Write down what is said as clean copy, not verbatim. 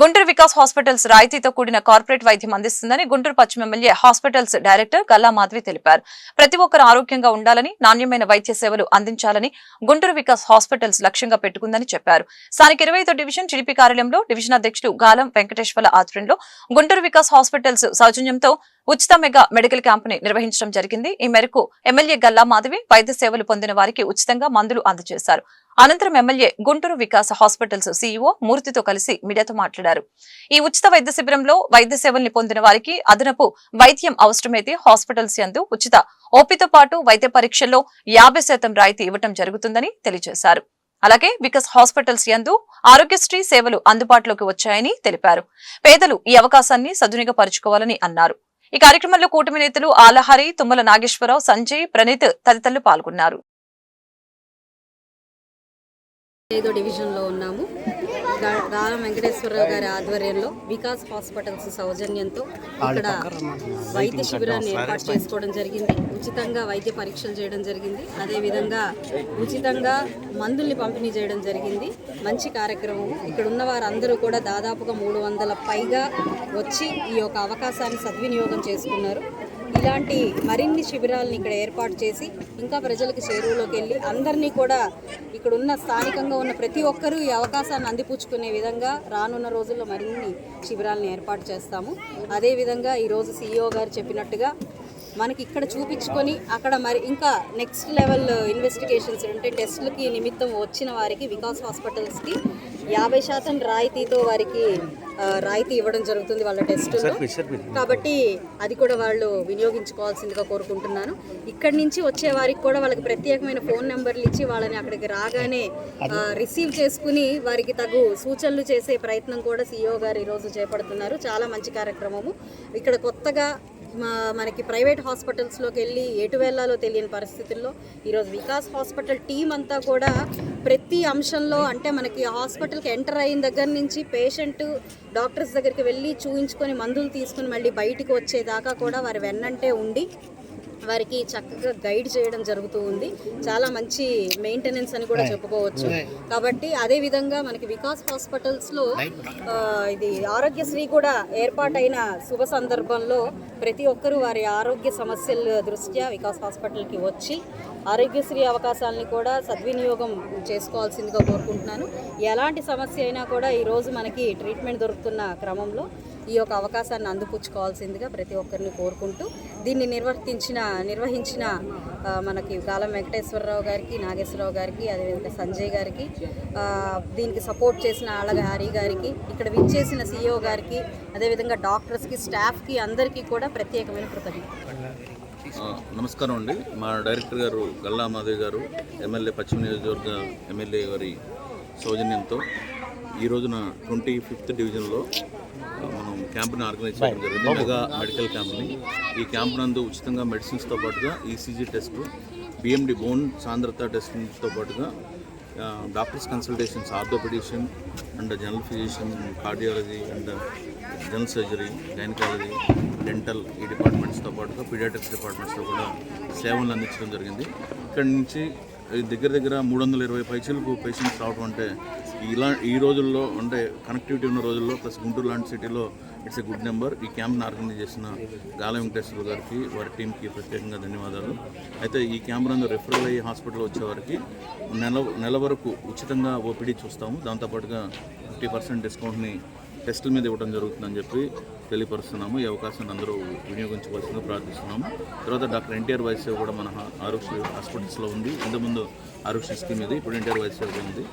Guntur Vikas hospitals రాయితీతో కూడిన corporate వైద్యం అందిస్తుందని గుంటూరు పశ్చిమ MLA hospitals director Galla Madhavi తెలిపారు. ప్రతి ఒక్కరు ఆరోగ్యంగా ఉండాలని, నాణ్యమైన వైద్య సేవలు అందించాలని గుంటూరు వికాస్ హాస్పిటల్స్ లక్ష్యంగా పెట్టుకుందని చెప్పారు. స్థానిక 25వ డివిజన్ టీడీపీ కార్యాలయంలో డివిజన్ అధ్యక్షుడు గాలం వెంకటేశ్వర్ల ఆధ్వర్యంలో గుంటూరు వికాస్ హాస్పిటల్స్ సౌజన్యంతో ఉచిత మెగా మెడికల్ క్యాంపుని నిర్వహించడం జరిగింది. ఈ మేరకు ఎమ్మెల్యే గల్లా మాధవి వైద్య సేవలు పొందిన వారికి ఉచితంగా మందులు అందజేశారు. అనంతరం MLA Guntur Vikas hospitals CEO మూర్తితో కలిసి మీడియాతో మాట్లాడారు. ఈ ఉచిత వైద్య శిబిరంలో వైద్య సేవల్ని పొందిన వారికి అదనపు వైద్యం అవసరమైతే హాస్పిటల్స్ యందు ఉచిత ఓపీతో పాటు వైద్య పరీక్షల్లో 50% రాయితీ ఇవ్వడం జరుగుతుందని తెలియజేశారు. అలాగే వికాస్ హాస్పిటల్స్ యందు ఆరోగ్యశ్రీ సేవలు అందుబాటులోకి వచ్చాయని తెలిపారు. పేదలు ఈ అవకాశాన్ని సద్వినియోగపరుచుకోవాలని అన్నారు. ఈ కార్యక్రమంలో కూటమి నేతలు ఆలహరి, తుమ్మల నాగేశ్వరరావు, సంజయ్, ప్రణీత్ తదితరులు పాల్గొన్నారు. 5వ డివిజన్లో ఉన్నాము. గాలం వెంకటేశ్వరరావు గారి ఆధ్వర్యంలో వికాస్ హాస్పిటల్స్ సౌజన్యంతో ఇక్కడ వైద్య శిబిరాన్ని ఏర్పాటు చేసుకోవడం జరిగింది. ఉచితంగా వైద్య పరీక్షలు చేయడం జరిగింది. అదేవిధంగా ఉచితంగా మందుల్ని పంపిణీ చేయడం జరిగింది. మంచి కార్యక్రమం. ఇక్కడ ఉన్న వారందరూ కూడా దాదాపుగా 300 పైగా వచ్చి ఈ యొక్క అవకాశాన్ని సద్వినియోగం చేసుకున్నారు. ఇలాంటి మరిన్ని శిబిరాలను ఇక్కడ ఏర్పాటు చేసి ఇంకా ప్రజలకు చేరువలోకి వెళ్ళి అందరినీ కూడా ఇక్కడ ఉన్న స్థానికంగా ఉన్న ప్రతి ఒక్కరూ ఈ అవకాశాన్ని అందిపుచ్చుకునే విధంగా రానున్న రోజుల్లో మరిన్ని శిబిరాలను ఏర్పాటు చేస్తాము. అదేవిధంగా ఈరోజు సీఈఓ గారు చెప్పినట్టుగా మనకి ఇక్కడ చూపించుకొని అక్కడ మరి ఇంకా నెక్స్ట్ లెవెల్ ఇన్వెస్టిగేషన్స్ అంటే టెస్టులకి నిమిత్తం వచ్చిన వారికి వికాస్ హాస్పిటల్స్కి 50% రాయితీతో వారికి రాయితీ ఇవ్వడం జరుగుతుంది వాళ్ళ టెస్టుల్లో. కాబట్టి అది కూడా వాళ్ళు వినియోగించుకోవాల్సిందిగా కోరుకుంటున్నాను. ఇక్కడి నుంచి వచ్చే వారికి కూడా వాళ్ళకి ప్రత్యేకమైన ఫోన్ నెంబర్లు ఇచ్చి వాళ్ళని అక్కడికి రాగానే రిసీవ్ చేసుకుని వారికి తగు సూచనలు చేసే ప్రయత్నం కూడా సీఈఓ గారు ఈరోజు చేపడుతున్నారు. చాలా మంచి కార్యక్రమము. ఇక్కడ కొత్తగా మనకి ప్రైవేట్ హాస్పిటల్స్లోకి వెళ్ళి ఎటు వెళ్ళాలో తెలియని పరిస్థితుల్లో ఈరోజు వికాస్ హాస్పిటల్ టీం అంతా కూడా ప్రతి అంశంలో అంటే మనకి హాస్పిటల్కి ఎంటర్ అయిన దగ్గర నుంచి పేషెంట్ డాక్టర్స్ దగ్గరికి వెళ్ళి చూయించుకొని మందులు తీసుకుని మళ్ళీ బయటికి వచ్చేదాకా కూడా వారి వెన్నంటే ఉండి వారికి చక్కగా గైడ్ చేయడం జరుగుతూ ఉంది. చాలా మంచి మెయింటెనెన్స్ అని కూడా చెప్పుకోవచ్చు. కాబట్టి అదేవిధంగా మనకి వికాస్ హాస్పిటల్స్లో ఇది ఆరోగ్యశ్రీ కూడా ఏర్పాటైన శుభ సందర్భంలో ప్రతి ఒక్కరూ వారి ఆరోగ్య సమస్యల దృష్ట్యా వికాస్ హాస్పిటల్కి వచ్చి ఆరోగ్యశ్రీ అవకాశాలని కూడా సద్వినియోగం చేసుకోవాల్సిందిగా కోరుకుంటున్నాను. ఎలాంటి సమస్య అయినా కూడా ఈరోజు మనకి ట్రీట్మెంట్ దొరుకుతున్న క్రమంలో ఈ యొక్క అవకాశాన్ని అందిపుచ్చుకోవాల్సిందిగా ప్రతి ఒక్కరిని కోరుకుంటూ దీన్ని నిర్వహించిన మనకి గాలం వెంకటేశ్వరరావు గారికి, నాగేశ్వరరావు గారికి, అదేవిధంగా సంజయ్ గారికి, దీనికి సపోర్ట్ చేసిన ఆలగారి గారికి, ఇక్కడ విచ్చేసిన సీఈఓ గారికి, అదేవిధంగా డాక్టర్స్కి, స్టాఫ్కి అందరికీ కూడా ప్రత్యేకమైన కృతజ్ఞతలు. నమస్కారం అండి. మా డైరెక్టర్ గారు గల్లా మాధవి గారు, ఎమ్మెల్యే పశ్చిమ నియోజకవర్గ ఎమ్మెల్యే గారి సౌజన్యంతో ఈ రోజున 25th డివిజన్లో మనం క్యాంప్ని ఆర్గనైజ్ చేయడం జరిగింది. మెగా మెడికల్ క్యాంప్ని. ఈ క్యాంప్ నందు ఉచితంగా మెడిసిన్స్తో పాటుగా ఈసీజీ టెస్టు, బిఎండి బోన్ సాంద్రత టెస్టింగ్తో పాటుగా doctors consultations, orthopaedician and general physician, cardiology and general surgery, gynaecology, dental ఈ డిపార్ట్మెంట్స్తో పాటుగా పీడియాట్రిక్స్ డిపార్ట్మెంట్స్లో కూడా సేవలను అందించడం జరిగింది. ఇక్కడి నుంచి దగ్గర 320 పైచీలకు పేషెంట్స్ రావడం అంటే ఈ రోజుల్లో అంటే కనెక్టివిటీ ఉన్న రోజుల్లో ప్లస్ గుంటూరు లాంటి సిటీలో ఇట్స్ ఎ గుడ్ నెంబర్. ఈ క్యాంప్ని ఆర్గనైజ్ చేసిన గాలం వెంకటేశ్వర గారికి, వారి టీంకి ప్రత్యేకంగా ధన్యవాదాలు. అయితే ఈ క్యాంప్ నందు రెఫరల్ అయ్యి హాస్పిటల్ వచ్చేవారికి నెల వరకు ఉచితంగా ఓపీడీ చూస్తాము. దాంతోపాటుగా 50% డిస్కౌంట్ని టెస్టుల మీద ఇవ్వడం జరుగుతుందని చెప్పి తెలియపరుస్తున్నాము. ఈ అవకాశాన్ని అందరూ వినియోగించుకోవాల్సిందిగా ప్రార్థిస్తున్నాము. తర్వాత డాక్టర్ ఎన్టీఆర్ వైద్య సేవ కూడా మన ఆరోగ్య హాస్పిటల్స్లో ఉంది. ఇంతకుముందు ఆరోగ్య స్కీమ్ ఇది, ఇప్పుడు ఎన్టీఆర్ వైద్య సేవ ఉంది.